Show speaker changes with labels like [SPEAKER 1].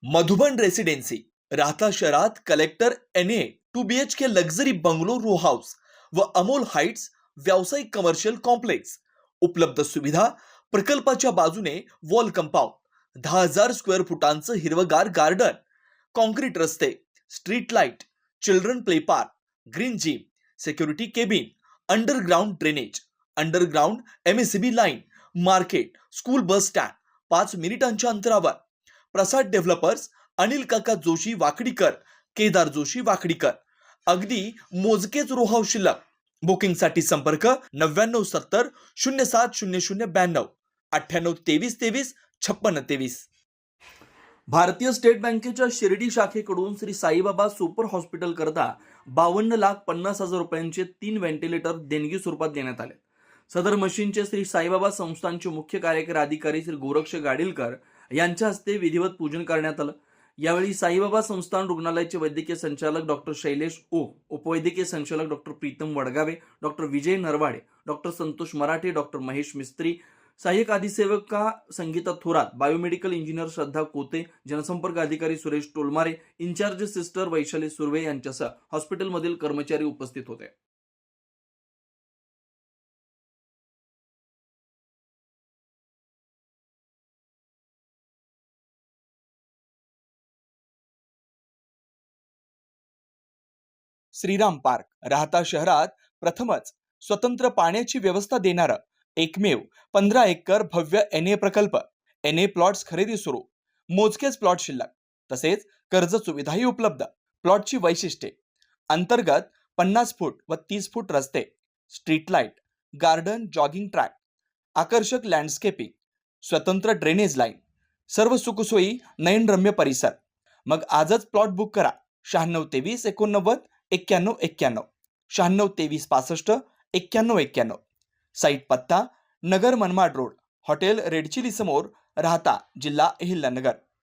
[SPEAKER 1] Madhuban residency राहता शहरात collector NA 2 BHK luxury bungalow row house व अमोल हाइट्स व्यावसायिक कमर्शियल कॉम्प्लेक्स. उपलब्ध सुविधा प्रकल्पाच्या बाजूने वॉल कंपाऊंड, 10,000 स्क्वेअर फुटांचं हिरवगार गार्डन, कॉन्क्रीट रस्ते, street light, children play park, green gym, security cabin, underground drainage, underground MSCB line, market, school bus stand 5 मिनिटांच्या अंतरावर. प्रसाद डेव्हलपर्स, अनिल काका जोशी वाकडीकर, केदार जोशी वाकडीकर. अगदी मोजकेच रो हाऊस शिल्लक. बुकिंगसाठी संपर्क 9970 070092 982323 5623. भारतीय स्टेट बँकेच्या शिर्डी शाखेकडून श्री साईबाबा सुपर हॉस्पिटल करता 52,50,000 रुपयांचे 3 व्हेंटिलेटर देणगी स्वरूपात देण्यात आले. सदर मशीनचे श्री साईबाबा संस्थानचे मुख्य कार्यकारी अधिकारी श्री गोरक्ष गाडीलकर यांच्या हस्ते विधिवत पूजन करण्यात आलं. यावेळी साईबाबा संस्थान रुग्णालयाचे वैद्यकीय संचालक डॉक्टर शैलेश ओ, उपवैद्यकीय संचालक डॉक्टर प्रीतम वडगावे, डॉक्टर विजय नरवाडे, डॉक्टर संतोष मराठे, डॉक्टर महेश मिस्त्री, सहाय्यक अधिसेवका संगीता थोरात, बायोमेडिकल इंजिनियर श्रद्धा कोते, जनसंपर्क अधिकारी सुरेश टोलमारे, इन्चार्ज सिस्टर वैशाली सुर्वे यांच्यासह हॉस्पिटलमधील कर्मचारी उपस्थित होते. श्रीराम पार्क राहता शहरात प्रथमच स्वतंत्र पाण्याची व्यवस्था देणारं एकमेव 15 एकर भव्य NA प्रकल्प. NA प्लॉट्स खरेदी सुरू. मोजकेच प्लॉट शिल्लक. तसेच कर्ज सुविधाही उपलब्ध. प्लॉटची वैशिष्ट्ये: अंतर्गत 50 फूट व 30 फूट रस्ते, street light, garden, jogging track, आकर्षक लँडस्केपिंग, स्वतंत्र ड्रेनेज लाईन, सर्व सुखसोयी, नयनरम्य परिसर. मग आजच प्लॉट बुक करा. 9623 89 91 91, 9623 65 91 91. साईट पत्ता: Nagar Manmad road, hotel red chilli समोर, राहता, जिल्हा अहिल्यानगर.